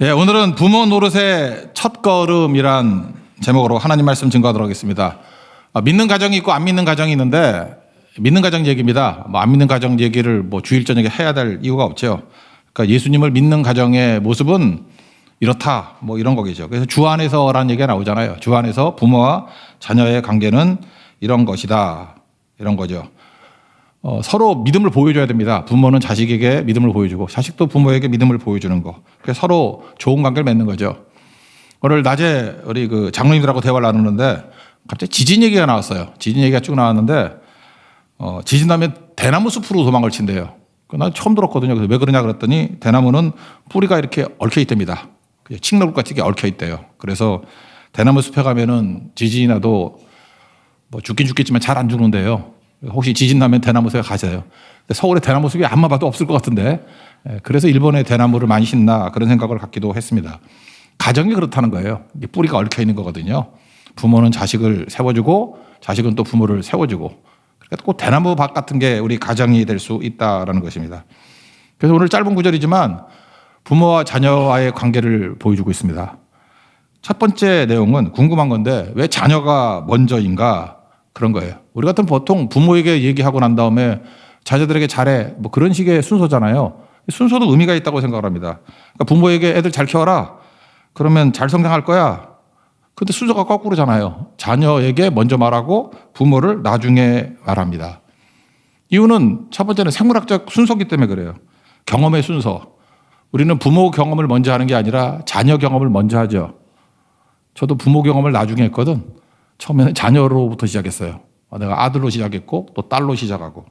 예, 오늘은 부모 노릇의 첫걸음이란 제목으로 하나님 말씀 증거하도록 하겠습니다. 믿는 가정이 있고 안 믿는 가정이 있는데 믿는 가정 얘기입니다. 안 믿는 가정 얘기를 주일 저녁에 해야 될 이유가 없죠. 그러니까 예수님을 믿는 가정의 모습은 이렇다 이런 거겠죠. 그래서 주 안에서라는 얘기가 나오잖아요. 주 안에서 부모와 자녀의 관계는 이런 것이다, 이런 거죠. 서로 믿음을 보여줘야 됩니다. 부모는 자식에게 믿음을 보여주고 자식도 부모에게 믿음을 보여주는 거. 그래서 서로 좋은 관계를 맺는 거죠. 오늘 낮에 우리 장로님들하고 대화를 나누는데 갑자기 지진 얘기가 나왔어요. 지진 얘기가 쭉 나왔는데 지진 나면 대나무 숲으로 도망을 친대요. 난 처음 들었거든요. 그래서 왜 그러냐 그랬더니 대나무는 뿌리가 이렇게 얽혀 있답니다. 칡나무같이 얽혀 있대요. 그래서 대나무 숲에 가면은 지진이 나도 죽긴 죽겠지만 잘 안 죽는데요. 혹시 지진 나면 대나무 숲에 가세요. 서울에 대나무 숲이 아마 봐도 없을 것 같은데, 그래서 일본에 대나무를 많이 심나 그런 생각을 갖기도 했습니다. 가정이 그렇다는 거예요. 뿌리가 얽혀 있는 거거든요. 부모는 자식을 세워주고 자식은 또 부모를 세워주고, 그러니까 꼭 대나무 밭 같은 게 우리 가정이 될 수 있다라는 것입니다. 그래서 오늘 짧은 구절이지만 부모와 자녀와의 관계를 보여주고 있습니다. 첫 번째 내용은 궁금한 건데 왜 자녀가 먼저인가? 그런 거예요. 우리 같은 보통 부모에게 얘기하고 난 다음에 자녀들에게 잘해 그런 식의 순서잖아요. 순서도 의미가 있다고 생각을 합니다. 그러니까 부모에게 애들 잘 키워라. 그러면 잘 성장할 거야. 근데 순서가 거꾸로잖아요. 자녀에게 먼저 말하고 부모를 나중에 말합니다. 이유는 첫 번째는 생물학적 순서이기 때문에 그래요. 경험의 순서. 우리는 부모 경험을 먼저 하는 게 아니라 자녀 경험을 먼저 하죠. 저도 부모 경험을 나중에 했거든. 처음에는 자녀로부터 시작했어요. 내가 아들로 시작했고 또 딸로 시작하고.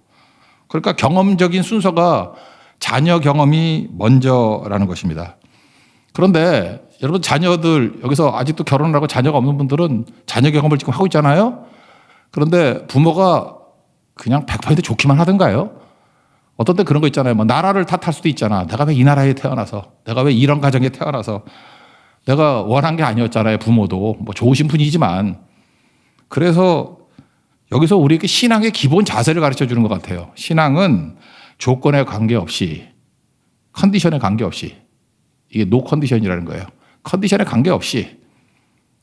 그러니까 경험적인 순서가 자녀 경험이 먼저라는 것입니다. 그런데 여러분 자녀들 여기서 아직도 결혼을 하고 자녀가 없는 분들은 자녀 경험을 지금 하고 있잖아요. 그런데 부모가 그냥 100% 좋기만 하던가요? 어떤 때 그런 거 있잖아요. 나라를 탓할 수도 있잖아. 내가 왜 이 나라에 태어나서, 내가 왜 이런 가정에 태어나서, 내가 원한 게 아니었잖아요. 부모도 좋으신 분이지만. 그래서 여기서 우리에게 신앙의 기본 자세를 가르쳐 주는 것 같아요. 신앙은 조건에 관계없이, 컨디션에 관계없이, 이게 노 컨디션이라는 거예요. 컨디션에 관계없이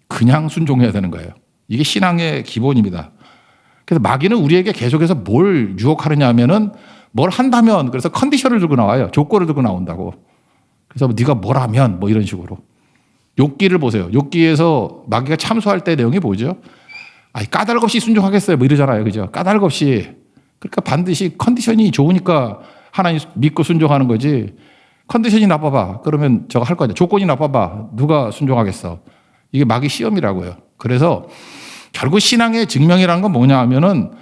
그냥 순종해야 되는 거예요. 이게 신앙의 기본입니다. 그래서 마귀는 우리에게 계속해서 뭘 유혹하느냐 하면은 뭘 한다면, 그래서 컨디션을 들고 나와요. 조건을 들고 나온다고. 그래서 네가 뭘 하면 이런 식으로. 욥기를 보세요. 욥기에서 마귀가 참소할 때 내용이 뭐죠? 까닭 없이 순종하겠어요. 이러잖아요. 그죠? 까닭 없이. 그러니까 반드시 컨디션이 좋으니까 하나님 믿고 순종하는 거지. 컨디션이 나빠봐. 그러면 저거 할 거 아니야. 조건이 나빠봐. 누가 순종하겠어. 이게 마귀 시험이라고요. 그래서 결국 신앙의 증명이라는 건 뭐냐 하면은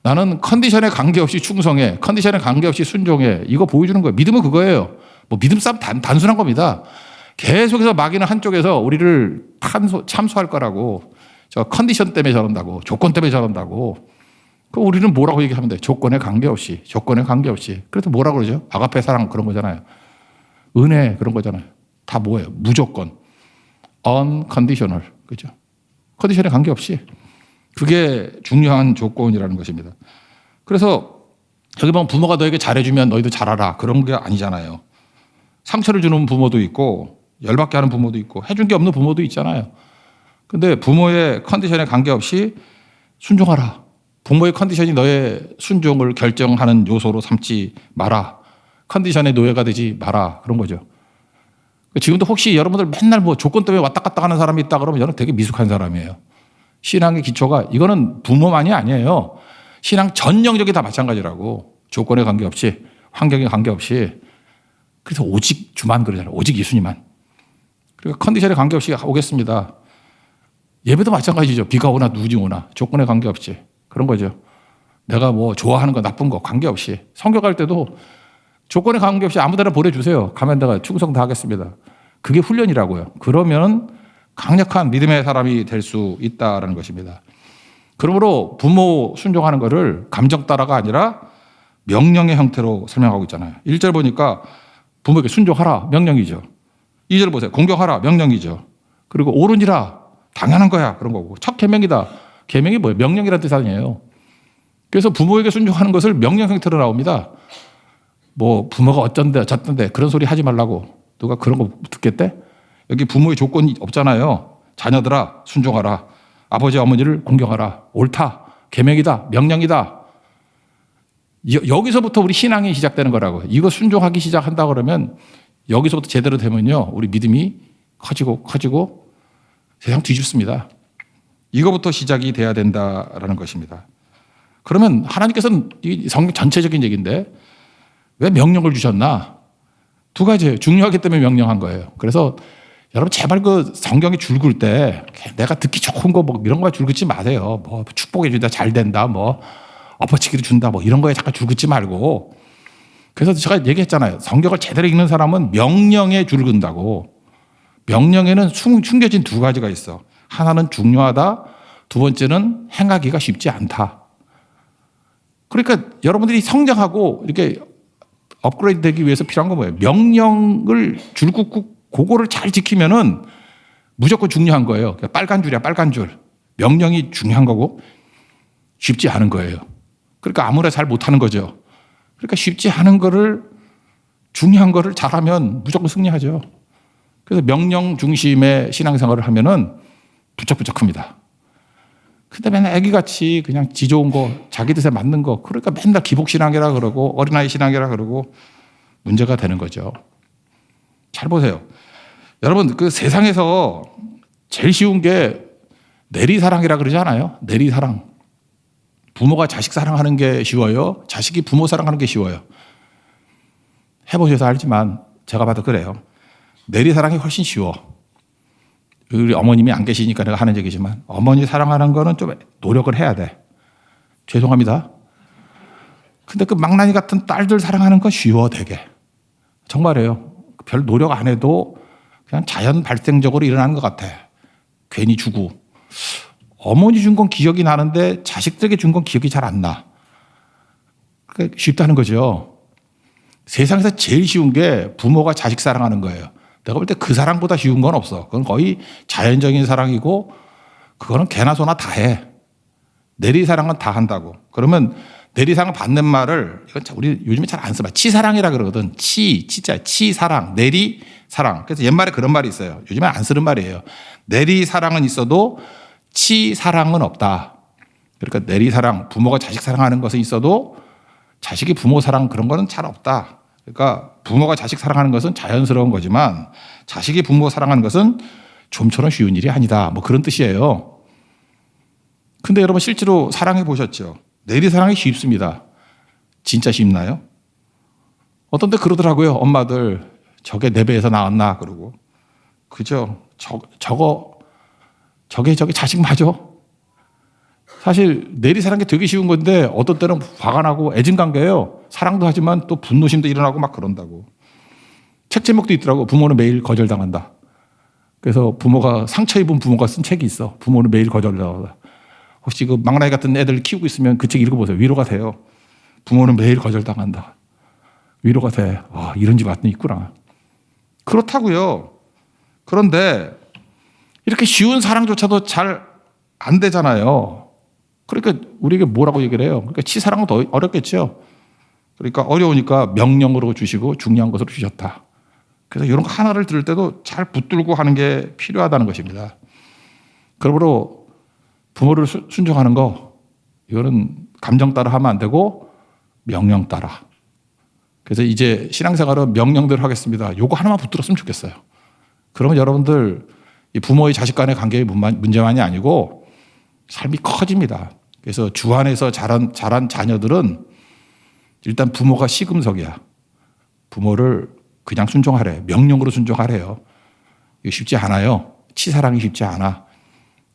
나는 컨디션에 관계없이 충성해. 컨디션에 관계없이 순종해. 이거 보여주는 거예요. 믿음은 그거예요. 믿음 싸움 단순한 겁니다. 계속해서 마귀는 한쪽에서 우리를 참소할 거라고. 저 컨디션 때문에 저런다고, 조건 때문에 저런다고. 그 우리는 뭐라고 얘기하면 돼? 조건에 관계없이, 조건에 관계없이. 그래서 뭐라고 그러죠? 아가페 사랑 그런 거잖아요. 은혜 그런 거잖아요. 다 뭐예요? 무조건. unconditional. 그죠? 컨디션에 관계없이. 그게 중요한 조건이라는 것입니다. 그래서 여기 보면 부모가 너에게 잘해주면 너희도 잘하라. 그런 게 아니잖아요. 상처를 주는 부모도 있고, 열받게 하는 부모도 있고, 해준 게 없는 부모도 있잖아요. 근데 부모의 컨디션에 관계없이 순종하라. 부모의 컨디션이 너의 순종을 결정하는 요소로 삼지 마라. 컨디션의 노예가 되지 마라. 그런 거죠. 지금도 혹시 여러분들 맨날 조건 때문에 왔다 갔다 하는 사람이 있다 그러면 저는 되게 미숙한 사람이에요. 신앙의 기초가 이거는 부모만이 아니에요. 신앙 전 영역이 다 마찬가지라고. 조건에 관계없이, 환경에 관계없이. 그래서 오직 주만 그러잖아요. 오직 예수님만. 그리고 컨디션에 관계없이 오겠습니다. 예배도 마찬가지죠. 비가 오나 누지 오나 조건에 관계없이 그런 거죠. 내가 좋아하는 거 나쁜 거 관계없이 성교 갈 때도 조건에 관계없이 아무 데나 보내주세요. 가면 내가 충성 다 하겠습니다. 그게 훈련이라고요. 그러면 강력한 믿음의 사람이 될 수 있다는 것입니다. 그러므로 부모 순종하는 거를 감정 따라가 아니라 명령의 형태로 설명하고 있잖아요. 1절 보니까 부모에게 순종하라 명령이죠. 2절 보세요. 공경하라 명령이죠. 그리고 옳으니라 당연한 거야. 그런 거고. 첫 계명이다. 계명이 뭐예요? 명령이라는 뜻 아니에요. 그래서 부모에게 순종하는 것을 명령 형태로 나옵니다. 부모가 어쩐데 저쩐데 그런 소리 하지 말라고. 누가 그런 거 듣겠대? 여기 부모의 조건이 없잖아요. 자녀들아 순종하라. 아버지 어머니를 공경하라. 옳다. 계명이다. 명령이다. 여기서부터 우리 신앙이 시작되는 거라고요. 이거 순종하기 시작한다 그러면 여기서부터 제대로 되면요. 우리 믿음이 커지고 세상 뒤집습니다. 이거부터 시작이 돼야 된다라는 것입니다. 그러면 하나님께서는 이 성경 전체적인 얘기인데 왜 명령을 주셨나? 두 가지예요. 중요하기 때문에 명령한 거예요. 그래서 여러분 제발 그 성경에 줄 긋을 때 내가 듣기 좋은 거 뭐 이런 거 줄 긋지 마세요. 뭐 축복해 준다, 잘 된다, 뭐 엎어치기를 준다, 뭐 이런 거에 잠깐 줄 긋지 말고. 그래서 제가 얘기했잖아요. 성경을 제대로 읽는 사람은 명령에 줄 긋는다고. 명령에는 숨겨진 두 가지가 있어. 하나는 중요하다. 두 번째는 행하기가 쉽지 않다. 그러니까 여러분들이 성장하고 이렇게 업그레이드 되기 위해서 필요한 건 뭐예요? 명령을 줄 긋고 그거를 잘 지키면은 무조건 중요한 거예요. 빨간 줄이야, 빨간 줄. 명령이 중요한 거고 쉽지 않은 거예요. 그러니까 아무나 잘 못하는 거죠. 그러니까 쉽지 않은 거를, 중요한 거를 잘하면 무조건 승리하죠. 그래서 명령 중심의 신앙생활을 하면은 부쩍부쩍 큽니다. 근데 맨날 애기같이 그냥 지 좋은 거, 자기 뜻에 맞는 거, 그러니까 맨날 기복신앙이라 그러고 어린아이 신앙이라 그러고 문제가 되는 거죠. 잘 보세요. 여러분, 그 세상에서 제일 쉬운 게 내리사랑이라 그러지 않아요? 내리사랑. 부모가 자식 사랑하는 게 쉬워요? 자식이 부모 사랑하는 게 쉬워요? 해보셔서 알지만 제가 봐도 그래요. 내리사랑이 훨씬 쉬워. 우리 어머님이 안 계시니까 내가 하는 얘기지만 어머니 사랑하는 거는 좀 노력을 해야 돼. 죄송합니다. 근데 그 망나니 같은 딸들 사랑하는 건 쉬워 되게. 정말이에요. 별 노력 안 해도 그냥 자연 발생적으로 일어나는 것 같아. 괜히 주고. 어머니 준 건 기억이 나는데 자식들에게 준 건 기억이 잘 안 나. 그러니까 쉽다는 거죠. 세상에서 제일 쉬운 게 부모가 자식 사랑하는 거예요. 내가 볼 때 그 사랑보다 쉬운 건 없어. 그건 거의 자연적인 사랑이고 그거는 개나 소나 다 해. 내리사랑은 다 한다고. 그러면 내리사랑 받는 말을 이건 우리 요즘에 잘 안 써봐. 치사랑이라 그러거든. 치자, 치사랑, 내리사랑. 그래서 옛말에 그런 말이 있어요. 요즘에 안 쓰는 말이에요. 내리사랑은 있어도 치사랑은 없다. 그러니까 내리사랑, 부모가 자식 사랑하는 것은 있어도 자식이 부모 사랑 그런 거는 잘 없다. 그러니까 부모가 자식 사랑하는 것은 자연스러운 거지만 자식이 부모 사랑하는 것은 좀처럼 쉬운 일이 아니다. 뭐 그런 뜻이에요. 근데 여러분 실제로 사랑해 보셨죠? 내리사랑이 쉽습니다. 진짜 쉽나요? 어떤 데 그러더라고요. 엄마들 저게 내 배에서 나왔나 그러고. 그죠? 저게 자식 맞아. 사실 내리사랑이 되게 쉬운 건데 어떤 때는 화가 나고 애증 관계예요. 사랑도 하지만 또 분노심도 일어나고 막 그런다고. 책 제목도 있더라고. 부모는 매일 거절당한다. 그래서 부모가 상처 입은 부모가 쓴 책이 있어. 부모는 매일 거절당한다. 혹시 그 망나니 같은 애들 키우고 있으면 그 책 읽어보세요. 위로가 돼요. 부모는 매일 거절당한다. 위로가 돼. 아, 이런 집 왔더니 있구나. 그렇다고요. 그런데 이렇게 쉬운 사랑조차도 잘 안 되잖아요. 그러니까 우리에게 뭐라고 얘기를 해요? 그러니까 치사랑은 더 어렵겠죠. 그러니까 어려우니까 명령으로 주시고 중요한 것으로 주셨다. 그래서 이런 거 하나를 들을 때도 잘 붙들고 하는 게 필요하다는 것입니다. 그러므로 부모를 순종하는 거, 이거는 감정 따라 하면 안 되고 명령 따라. 그래서 이제 신앙생활은 명령대로 하겠습니다. 요거 하나만 붙들었으면 좋겠어요. 그러면 여러분들 이 부모의 자식 간의 관계의 문제만이 아니고 삶이 커집니다. 그래서 주 안에서 자란 자녀들은 일단 부모가 시금석이야. 부모를 그냥 순종하래. 명령으로 순종하래요. 이거 쉽지 않아요. 치사랑이 쉽지 않아.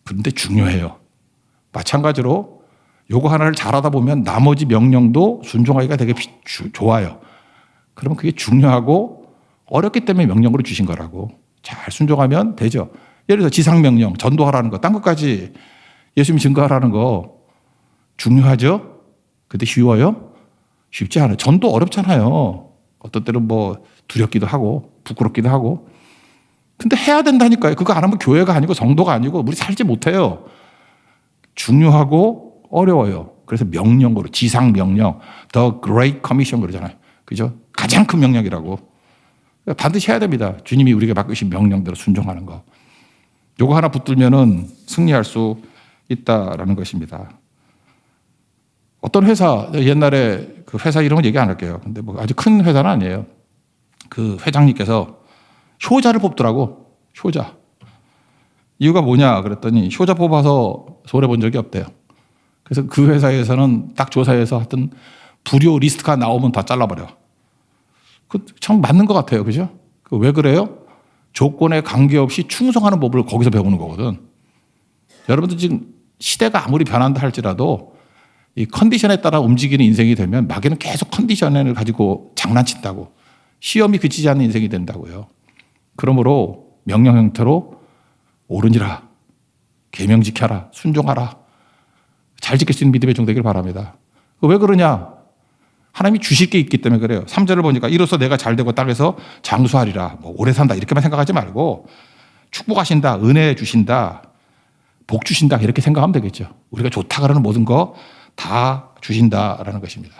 그런데 중요해요. 마찬가지로 요거 하나를 잘하다 보면 나머지 명령도 순종하기가 되게 좋아요. 그러면 그게 중요하고 어렵기 때문에 명령으로 주신 거라고. 잘 순종하면 되죠. 예를 들어 지상명령, 전도하라는 거, 딴 것까지 예수님 증거하라는 거 중요하죠? 근데 쉬워요? 쉽지 않아요. 전도 어렵잖아요. 어떤 때는 뭐 두렵기도 하고 부끄럽기도 하고. 근데 해야 된다니까요. 그거 안 하면 교회가 아니고 성도가 아니고 우리 살지 못해요. 중요하고 어려워요. 그래서 명령으로, 지상명령, The Great Commission 그러잖아요. 그죠? 가장 큰 명령이라고. 반드시 해야 됩니다. 주님이 우리에게 맡기신 명령대로 순종하는 거. 요거 하나 붙들면은 승리할 수 있다라는 것입니다. 어떤 회사, 옛날에 그 회사 이름은 얘기 안 할게요. 근데 뭐 아주 큰 회사는 아니에요. 그 회장님께서 효자를 뽑더라고. 효자. 이유가 뭐냐 그랬더니 효자 뽑아서 손해 본 적이 없대요. 그래서 그 회사에서는 딱 조사해서 하여튼 불효 리스트가 나오면 다 잘라버려. 그 참 맞는 것 같아요. 그죠? 왜 그래요? 조건에 관계없이 충성하는 법을 거기서 배우는 거거든. 여러분들 지금 시대가 아무리 변한다 할지라도 이 컨디션에 따라 움직이는 인생이 되면 마귀는 계속 컨디션을 가지고 장난친다고. 시험이 그치지 않는 인생이 된다고요. 그러므로 명령 형태로 옳으니라, 계명 지켜라, 순종하라, 잘 지킬 수 있는 믿음의 종 되길 바랍니다. 왜 그러냐? 하나님이 주실 게 있기 때문에 그래요. 3절을 보니까 이로써 내가 잘되고 땅에서 장수하리라, 뭐 오래 산다 이렇게만 생각하지 말고 축복하신다, 은혜 주신다, 복 주신다 이렇게 생각하면 되겠죠. 우리가 좋다 그러는 모든 거 다 주신다라는 것입니다.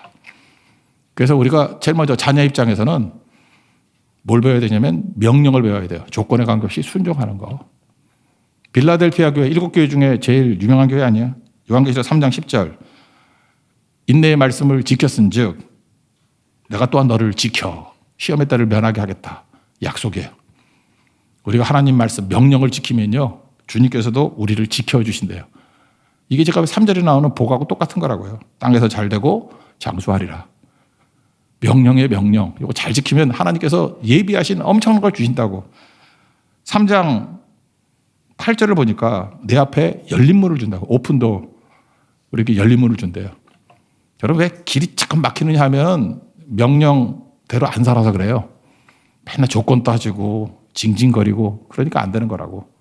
그래서 우리가 제일 먼저 자녀 입장에서는 뭘 배워야 되냐면 명령을 배워야 돼요. 조건에 관계없이 순종하는 거. 빌라델피아 교회 7교회 중에 제일 유명한 교회 아니에요? 요한계시록 3장 10절. 인내의 말씀을 지켰은즉 내가 또한 너를 지켜 시험의 때를 면하게 하겠다. 약속이에요. 우리가 하나님 말씀 명령을 지키면요. 주님께서도 우리를 지켜주신대요. 이게 제가 3절에 나오는 복하고 똑같은 거라고요. 땅에서 잘되고 장수하리라. 명령의 명령. 이거 잘 지키면 하나님께서 예비하신 엄청난 걸 주신다고. 3장 8절을 보니까 내 앞에 열린 문을 준다고. 오픈도 우리에게 열린 문을 준대요. 여러분 왜 길이 잠깐 막히느냐 하면 명령대로 안 살아서 그래요. 맨날 조건 따지고 징징거리고 그러니까 안 되는 거라고.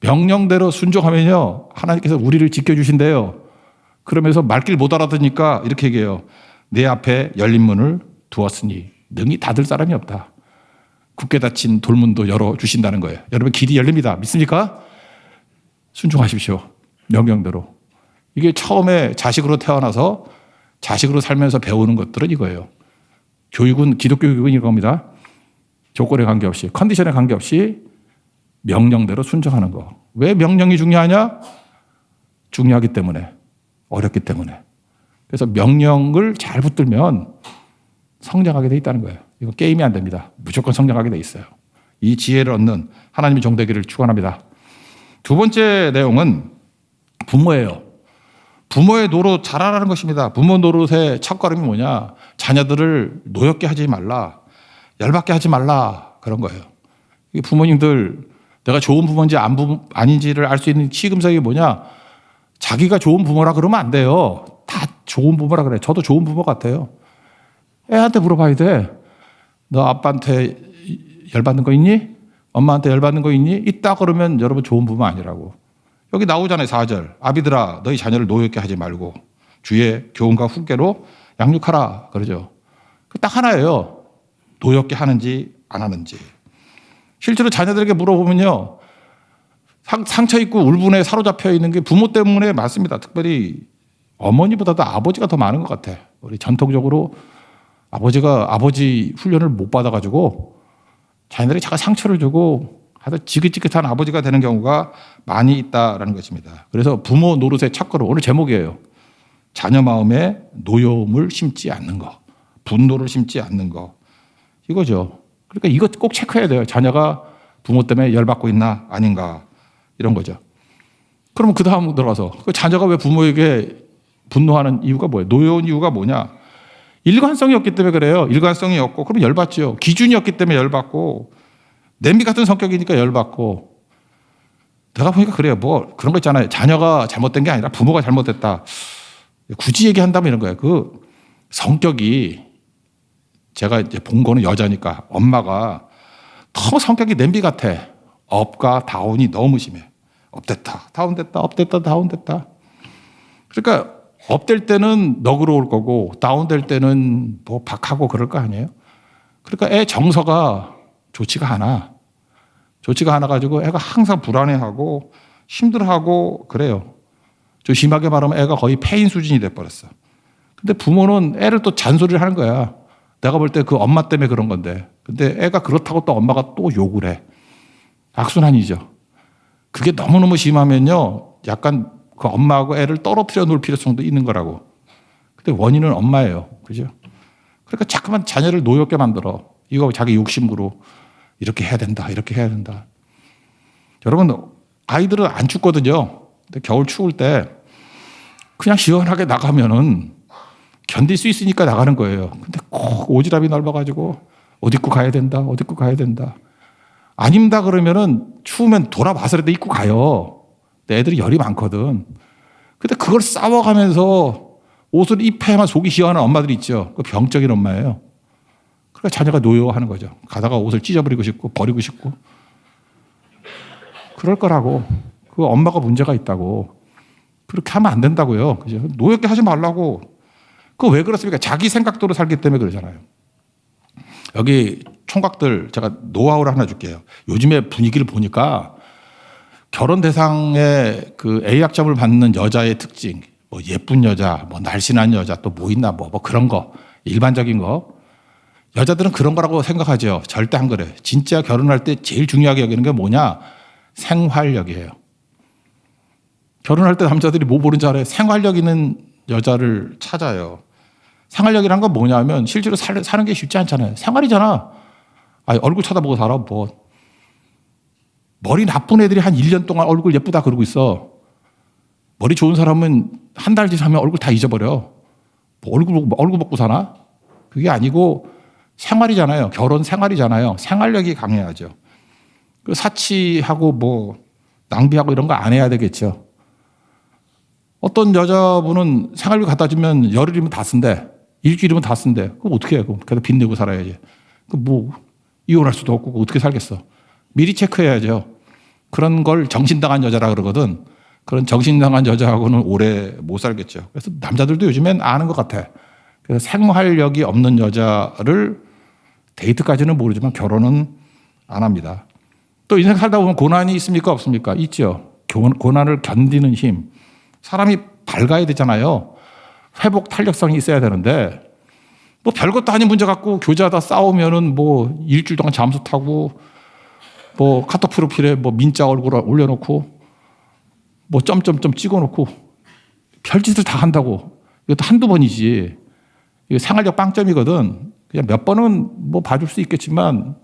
명령대로 순종하면요 하나님께서 우리를 지켜주신대요. 그러면서 말길 못 알아듣니까 이렇게 얘기해요. 내 앞에 열린 문을 두었으니 능히 닫을 사람이 없다. 굳게 닫힌 돌문도 열어주신다는 거예요. 여러분 길이 열립니다. 믿습니까? 순종하십시오. 명령대로. 이게 처음에 자식으로 태어나서 자식으로 살면서 배우는 것들은 이거예요. 교육은 기독교 교육은 이겁니다. 조건에 관계없이 컨디션에 관계없이 명령대로 순종하는 거. 왜 명령이 중요하냐? 중요하기 때문에. 어렵기 때문에. 그래서 명령을 잘 붙들면 성장하게 돼 있다는 거예요. 이거 게임이 안 됩니다. 무조건 성장하게 돼 있어요. 이 지혜를 얻는 하나님의 종 되기를 축원합니다. 두 번째 내용은 부모예요. 부모의 노릇 잘하라는 것입니다. 부모 노릇의 첫걸음이 뭐냐? 자녀들을 노엽게 하지 말라. 열받게 하지 말라. 그런 거예요. 부모님들 내가 좋은 부모인지 아닌지를 알 수 있는 시금석이 뭐냐? 자기가 좋은 부모라 그러면 안 돼요. 다 좋은 부모라 그래. 저도 좋은 부모 같아요. 애한테 물어봐야 돼. 너 아빠한테 열받는 거 있니? 엄마한테 열받는 거 있니? 있다 그러면 여러분 좋은 부모 아니라고. 여기 나오잖아요. 4절. 아비들아 너희 자녀를 노엽게 하지 말고 주의 교훈과 훈계로 양육하라. 그러죠. 딱 하나예요. 노엽게 하는지 안 하는지. 실제로 자녀들에게 물어보면요. 상처 있고 울분에 사로잡혀 있는 게 부모 때문에 많습니다. 특별히 어머니보다도 아버지가 더 많은 것 같아. 우리 전통적으로 아버지가 아버지 훈련을 못 받아가지고 자녀들이 자꾸 상처를 주고 하여튼 지긋지긋한 아버지가 되는 경우가 많이 있다라는 것입니다. 그래서 부모 노릇의 첫걸음, 오늘 제목이에요. 자녀 마음에 노여움을 심지 않는 거, 분노를 심지 않는 거, 이거죠. 그러니까 이거 꼭 체크해야 돼요. 자녀가 부모 때문에 열받고 있나 아닌가 이런 거죠. 그러면 그 다음 들어가서 그 자녀가 왜 부모에게 분노하는 이유가 뭐예요? 노여운 이유가 뭐냐? 일관성이 없기 때문에 그래요. 일관성이 없고 그러면 열받죠. 기준이 없기 때문에 열받고 냄비 같은 성격이니까 열받고. 내가 보니까 그래요. 뭐 그런 거 있잖아요. 자녀가 잘못된 게 아니라 부모가 잘못됐다. 굳이 얘기한다면 이런 거예요. 그 성격이 제가 이제 본 거는 여자니까 엄마가 너무 성격이 냄비 같아. 업과 다운이 너무 심해. 업됐다, 다운됐다, 업됐다, 다운됐다. 그러니까 업될 때는 너그러울 거고 다운될 때는 뭐 박하고 그럴 거 아니에요. 그러니까 애 정서가 좋지가 않아. 좋지가 않아 가지고 애가 항상 불안해하고 힘들어하고 그래요. 좀 심하게 말하면 애가 거의 폐인 수준이 돼버렸어. 근데 부모는 애를 또 잔소리를 하는 거야. 내가 볼 때 그 엄마 때문에 그런 건데 근데 애가 그렇다고 또 엄마가 또 욕을 해. 악순환이죠. 그게 너무너무 심하면요, 약간 그 엄마하고 애를 떨어뜨려 놓을 필요성도 있는 거라고. 근데 원인은 엄마예요. 그죠? 그러니까 자꾸만 자녀를 노엽게 만들어. 이거 자기 욕심으로 이렇게 해야 된다, 이렇게 해야 된다. 여러분, 아이들은 안 춥거든요. 근데 겨울 추울 때 그냥 시원하게 나가면은 견딜 수 있으니까 나가는 거예요. 근데 꼭 오지랖이 넓어가지고 옷 입고 가야 된다, 옷 입고 가야 된다. 안 입는다 그러면은 추우면 돌아봐서라도 입고 가요. 근데 애들이 열이 많거든. 근데 그걸 싸워가면서 옷을 입혀야만 속이 시원한 엄마들이 있죠. 그 병적인 엄마예요. 그러니까 자녀가 노여워하는 거죠. 가다가 옷을 찢어버리고 싶고 버리고 싶고. 그럴 거라고. 그 엄마가 문제가 있다고. 그렇게 하면 안 된다고요. 그죠? 노엽게 하지 말라고. 그거 왜 그렇습니까? 자기 생각대로 살기 때문에 그러잖아요. 여기 총각들 제가 노하우를 하나 줄게요. 요즘에 분위기를 보니까 결혼 대상의 그 A학점을 받는 여자의 특징, 뭐 예쁜 여자, 뭐 날씬한 여자, 또 뭐 있나 뭐 그런 거, 일반적인 거. 여자들은 그런 거라고 생각하죠. 절대 안 그래. 진짜 결혼할 때 제일 중요하게 여기는 게 뭐냐? 생활력이에요. 결혼할 때 남자들이 뭐 보는 줄 알아요? 생활력 있는 여자를 찾아요. 생활력이란 건 뭐냐면 실제로 사는 게 쉽지 않잖아요. 생활이잖아. 아니, 얼굴 쳐다보고 살아. 뭐 머리 나쁜 애들이 한 1년 동안 얼굴 예쁘다 그러고 있어. 머리 좋은 사람은 한 달 지나면 얼굴 다 잊어버려. 뭐 얼굴 먹고 사나? 그게 아니고 생활이잖아요. 결혼 생활이잖아요. 생활력이 강해야죠. 그 사치하고 뭐 낭비하고 이런 거 안 해야 되겠죠. 어떤 여자분은 생활비 갖다 주면 열흘이면 다 쓴대. 일주일이면 다 쓴대. 그럼 어떻게 해? 그래도 빚내고 살아야지. 그 뭐 이혼할 수도 없고 어떻게 살겠어? 미리 체크해야죠. 그런 걸 정신당한 여자라 그러거든. 그런 정신당한 여자하고는 오래 못 살겠죠. 그래서 남자들도 요즘엔 아는 것 같아. 그래서 생활력이 없는 여자를 데이트까지는 모르지만 결혼은 안 합니다. 또 인생 살다 보면 고난이 있습니까? 없습니까? 있죠. 고난을 견디는 힘. 사람이 밝아야 되잖아요. 회복 탄력성이 있어야 되는데 뭐 별것도 아닌 문제 갖고 교제하다 싸우면은 뭐 일주일 동안 잠수 타고 뭐 카톡 프로필에 뭐 민자 얼굴 올려놓고 뭐 점점점 찍어놓고 별짓을 다 한다고. 이것도 한두 번이지. 이거 생활력 빵점이거든. 그냥 몇 번은 뭐 봐줄 수 있겠지만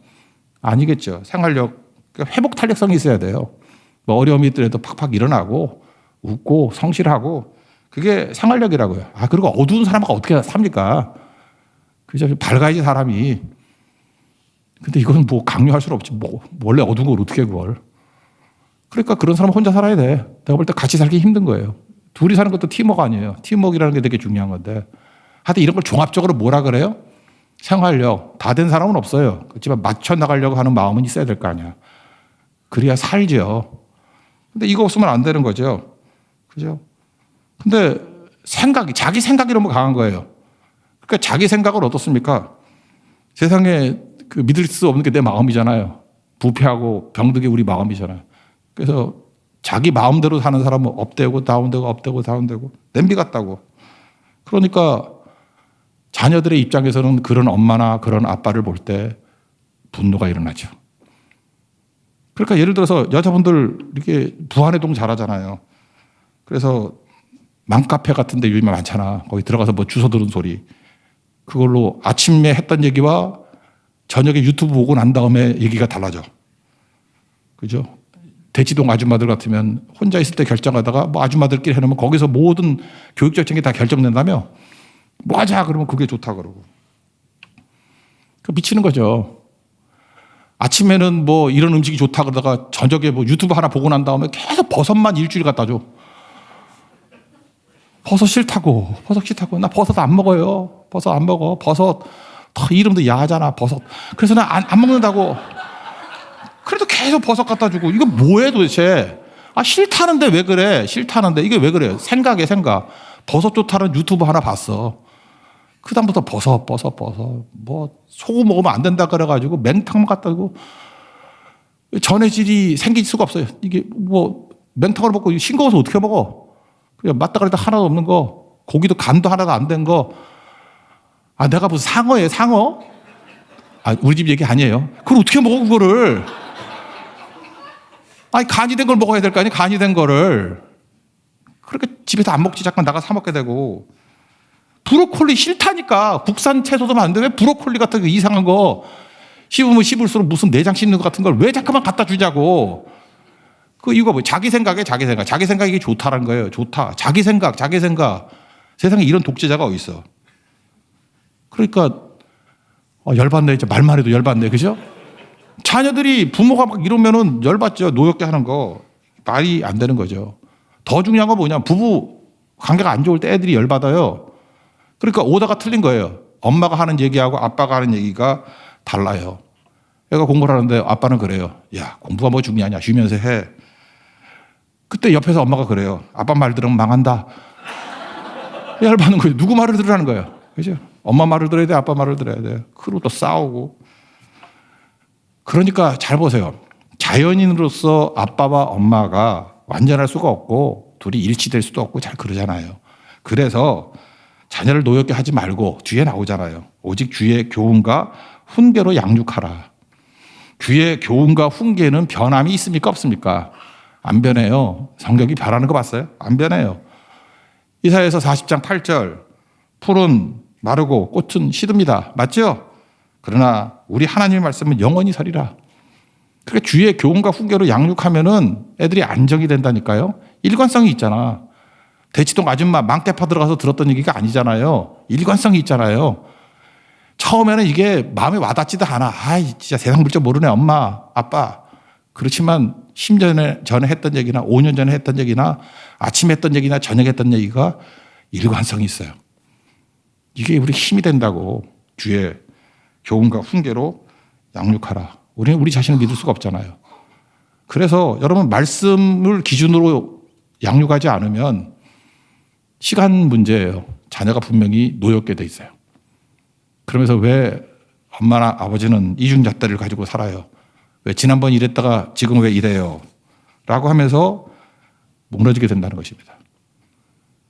아니겠죠. 생활력, 그러니까 회복 탄력성이 있어야 돼요. 뭐 어려움이 있더라도 팍팍 일어나고 웃고 성실하고 그게 생활력이라고요. 아, 그리고 어두운 사람하고 어떻게 삽니까? 그죠? 밝아야지 사람이. 근데 이건 뭐 강요할 수는 없지. 뭐 원래 어두운 걸 어떻게 해, 그걸. 그러니까 그런 사람은 혼자 살아야 돼. 내가 볼 때 같이 살기 힘든 거예요. 둘이 사는 것도 팀워크 아니에요. 팀워크라는 게 되게 중요한 건데. 하여튼 이런 걸 종합적으로 뭐라 그래요? 생활력. 다 된 사람은 없어요. 그렇지만 맞춰 나가려고 하는 마음은 있어야 될 거 아니야. 그래야 살죠. 근데 이거 없으면 안 되는 거죠. 그죠? 근데 자기 생각이 너무 강한 거예요. 그러니까 자기 생각은 어떻습니까? 세상에 그 믿을 수 없는 게 내 마음이잖아요. 부패하고 병든 게 우리 마음이잖아요. 그래서 자기 마음대로 사는 사람은 업되고 다운되고 업되고 다운되고 냄비 같다고. 그러니까 자녀들의 입장에서는 그런 엄마나 그런 아빠를 볼 때 분노가 일어나죠. 그러니까 예를 들어서 여자분들 이렇게 부안해동 잘하잖아요. 그래서 맘카페 같은 데 요즘에 많잖아. 거기 들어가서 뭐 주워 들은 소리. 그걸로 아침에 했던 얘기와 저녁에 유튜브 보고 난 다음에 얘기가 달라져. 그죠? 대치동 아줌마들 같으면 혼자 있을 때 결정하다가 뭐 아줌마들끼리 해놓으면 거기서 모든 교육적 정책이 다 결정된다며? 뭐 하자 그러면 그게 좋다 그러고. 그 미치는 거죠. 아침에는 뭐 이런 음식이 좋다 그러다가 저녁에 뭐 유튜브 하나 보고 난 다음에 계속 버섯만 일주일 갖다 줘. 버섯 싫다고. 나 버섯 안 먹어요. 버섯 안 먹어. 버섯 이름도 야하잖아. 버섯. 그래서 나 안 먹는다고. 그래도 계속 버섯 갖다 주고. 이거 뭐해 도대체. 아, 싫다는데 왜 그래. 싫다는데 이게 왜 그래. 생각. 버섯 좋다는 유튜브 하나 봤어. 그다음부터 버섯. 뭐 소금 먹으면 안 된다 그래가지고 맹탕만 갖다 주고. 전해질이 생길 수가 없어요. 이게 뭐 맹탕을 먹고 싱거워서 어떻게 먹어. 그냥 맛다 그래도 하나도 없는 거. 고기도 간도 하나도 안 된 거. 아, 내가 무슨 상어예요, 상어? 우리 집 얘기 아니에요. 그걸 어떻게 먹어, 그거를? 아니, 간이 된 걸 먹어야 될 거 아니에요, 간이 된 거를. 그렇게 집에서 안 먹지, 잠깐 나가 사 먹게 되고. 브로콜리 싫다니까. 국산 채소도 많은데 왜 브로콜리 같은 거 이상한 거 씹으면 씹을수록 무슨 내장 씹는 것 같은 걸 왜 자꾸만 갖다 주냐고. 그 이유가 뭐예요? 자기 생각에 자기 생각. 자기 생각이 이게 좋다라는 거예요. 좋다. 자기 생각, 자기 생각. 세상에 이런 독재자가 어디 있어? 그러니까 열받네. 이제 말만 해도 열받네. 그죠? 자녀들이 부모가 막 이러면은 열받죠. 노엽게 하는 거. 말이 안 되는 거죠. 더 중요한 건 뭐냐. 부부 관계가 안 좋을 때 애들이 열받아요. 그러니까 오다가 틀린 거예요. 엄마가 하는 얘기하고 아빠가 하는 얘기가 달라요. 애가 공부를 하는데 아빠는 그래요. 야, 공부가 뭐 중요하냐. 쉬면서 해. 그때 옆에서 엄마가 그래요. 아빠 말 들으면 망한다. 열받는 거예요. 누구 말을 들으라는 거예요. 그죠? 엄마 말을 들어야 돼, 아빠 말을 들어야 돼요. 그리고 또 싸우고. 그러니까 잘 보세요. 자연인으로서 아빠와 엄마가 완전할 수가 없고 둘이 일치될 수도 없고 잘 그러잖아요. 그래서 자녀를 노엽게 하지 말고 뒤에 나오잖아요. 오직 주의 교훈과 훈계로 양육하라. 주의 교훈과 훈계는 변함이 있습니까? 없습니까? 안 변해요. 성경이 변하는 거 봤어요? 안 변해요. 이사야서 40장 8절 풀은 마르고 꽃은 시듭니다. 맞죠? 그러나 우리 하나님의 말씀은 영원히 서리라. 그러니까 주의 교훈과 훈계로 양육하면은 애들이 안정이 된다니까요. 일관성이 있잖아. 대치동 아줌마 망대파 들어가서 들었던 얘기가 아니잖아요. 일관성이 있잖아요. 처음에는 이게 마음에 와닿지도 않아. 진짜 세상 물정 모르네, 엄마, 아빠. 그렇지만 10년 전에 했던 얘기나 5년 전에 했던 얘기나 아침에 했던 얘기나 저녁에 했던 얘기가 일관성이 있어요. 이게 우리 힘이 된다고. 주의 교훈과 훈계로 양육하라. 우리는 우리 자신을 믿을 수가 없잖아요. 그래서 여러분 말씀을 기준으로 양육하지 않으면 시간 문제예요. 자녀가 분명히 노엽게 돼 있어요. 그러면서 왜 엄마나 아버지는 이중잣대를 가지고 살아요? 왜 지난번 이랬다가 지금 왜 이래요? 라고 하면서 무너지게 된다는 것입니다.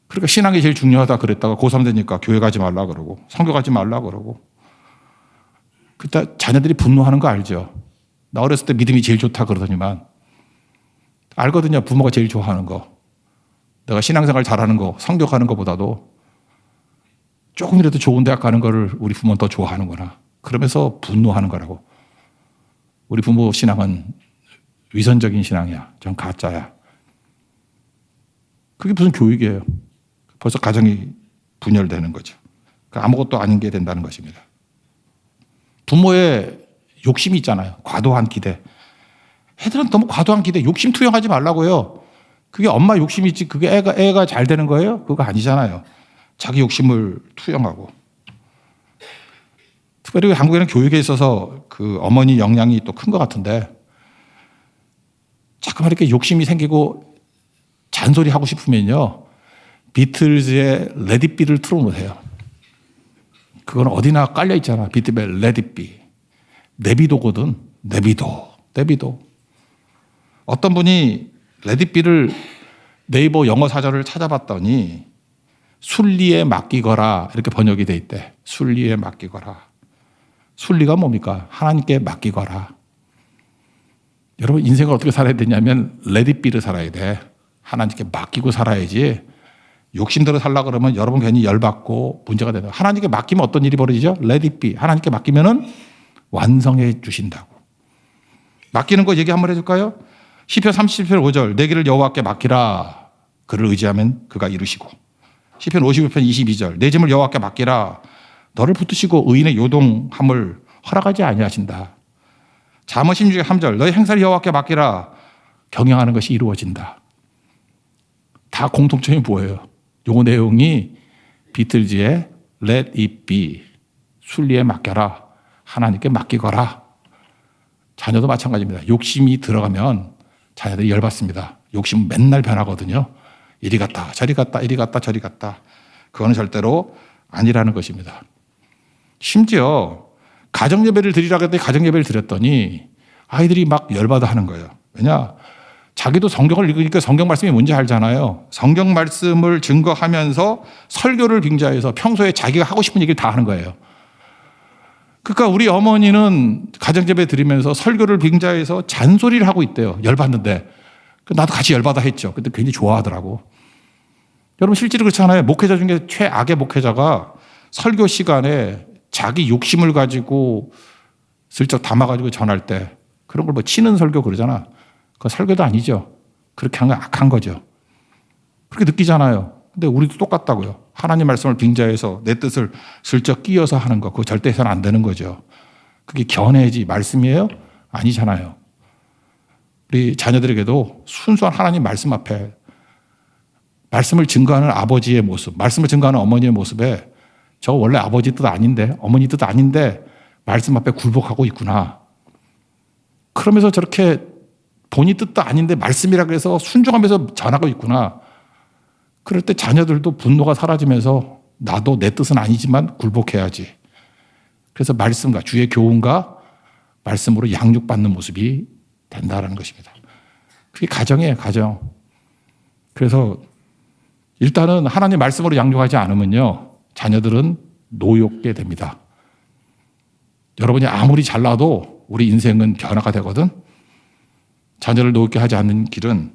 그러니까 신앙이 제일 중요하다 그랬다가 고3 되니까 교회 가지 말라 그러고 선교 가지 말라 그러고 그때 자녀들이 분노하는 거 알죠? 나 어렸을 때 믿음이 제일 좋다 그러더니만 알거든요. 부모가 제일 좋아하는 거. 내가 신앙생활 잘하는 거, 성교 가는 것보다도 조금이라도 좋은 대학 가는 거를 우리 부모는 더 좋아하는구나. 그러면서 분노하는 거라고. 우리 부모 신앙은 위선적인 신앙이야. 전 가짜야. 그게 무슨 교육이에요. 벌써 가정이 분열되는 거죠. 아무것도 아닌 게 된다는 것입니다. 부모의 욕심이 있잖아요. 과도한 기대. 애들은 너무 과도한 기대, 욕심 투영하지 말라고요. 그게 엄마 욕심이지 그게 애가 잘 되는 거예요? 그거 아니잖아요. 자기 욕심을 투영하고. 특별히 한국에는 교육에 있어서 그 어머니 영향이 또 큰 것 같은데 자꾸만 이렇게 욕심이 생기고 잔소리 하고 싶으면요. 비틀즈의 Let It Be를 틀어놓으세요. 그건 어디나 깔려 있잖아. 비틀즈의 Let It Be. 내비도거든. 내비도. 어떤 분이 Let It Be를 네이버 영어 사전을 찾아봤더니 순리에 맡기거라 이렇게 번역이 돼 있대. 순리에 맡기거라. 순리가 뭡니까? 하나님께 맡기거라. 여러분 인생을 어떻게 살아야 되냐면 Let It Be를 살아야 돼. 하나님께 맡기고 살아야지. 욕심대로 살려고 그러면 여러분 괜히 열받고 문제가 되다. 하나님께 맡기면 어떤 일이 벌어지죠? Let It Be. 하나님께 맡기면은 완성해 주신다고. 맡기는 거 얘기 한번 해줄까요? 시편 37편 5절 내 길을 여호와께 맡기라. 그를 의지하면 그가 이루시고. 시편 55편 22절 내 짐을 여호와께 맡기라. 너를 붙드시고 의인의 요동함을 허락하지 아니하신다. 잠언 16장 3절 너의 행사를 여호와께 맡기라. 경영하는 것이 이루어진다. 다 공통점이 뭐예요? 요 내용이 비틀즈의 Let It Be. 순리에 맡겨라. 하나님께 맡기거라. 자녀도 마찬가지입니다. 욕심이 들어가면 자녀들이 열받습니다. 욕심은 맨날 변하거든요. 이리 갔다 저리 갔다 이리 갔다 저리 갔다. 그거는 절대로 아니라는 것입니다. 심지어 가정예배를 드리라고 했더니 가정예배를 드렸더니 아이들이 막 열받아 하는 거예요. 왜냐? 자기도 성경을 읽으니까 성경 말씀이 뭔지 알잖아요. 성경 말씀을 증거하면서 설교를 빙자해서 평소에 자기가 하고 싶은 얘기를 다 하는 거예요. 그러니까 우리 어머니는 가정제배 드리면서 설교를 빙자해서 잔소리를 하고 있대요. 열받는데. 나도 같이 열받아 했죠. 근데 굉장히 좋아하더라고. 여러분 실제로 그렇잖아요. 목회자 중에 최악의 목회자가 설교 시간에 자기 욕심을 가지고 슬쩍 담아가지고 전할 때 그런 걸 뭐 치는 설교 그러잖아. 그거 설교도 아니죠. 그렇게 한 건 악한 거죠. 그렇게 느끼잖아요. 근데 우리도 똑같다고요. 하나님 말씀을 빙자해서 내 뜻을 슬쩍 끼워서 하는 거, 그거 절대 해서는 안 되는 거죠. 그게 견해지 말씀이에요? 아니잖아요. 우리 자녀들에게도 순수한 하나님 말씀 앞에 말씀을 증거하는 아버지의 모습, 말씀을 증거하는 어머니의 모습에 저 원래 아버지 뜻 아닌데, 어머니 뜻 아닌데 말씀 앞에 굴복하고 있구나. 그러면서 저렇게 본인 뜻도 아닌데 말씀이라고 해서 순종하면서 전하고 있구나. 그럴 때 자녀들도 분노가 사라지면서 나도 내 뜻은 아니지만 굴복해야지. 그래서 말씀과 주의 교훈과 말씀으로 양육받는 모습이 된다는 것입니다. 그게 가정이에요, 가정. 그래서 일단은 하나님 말씀으로 양육하지 않으면요, 자녀들은 노엽게 됩니다. 여러분이 아무리 잘나도 우리 인생은 변화가 되거든. 자녀를 노엽게 하지 않는 길은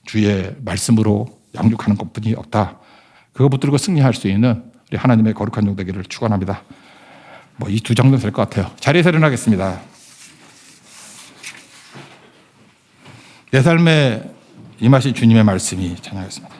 주의 말씀으로 양육하는 것뿐이 없다. 그거 붙들고 승리할 수 있는 우리 하나님의 거룩한 종 되기를 축원합니다. 뭐 이 두 정도 될 것 같아요. 자리에서 일어나겠습니다. 내 삶에 임하신 주님의 말씀이 찬양하겠습니다.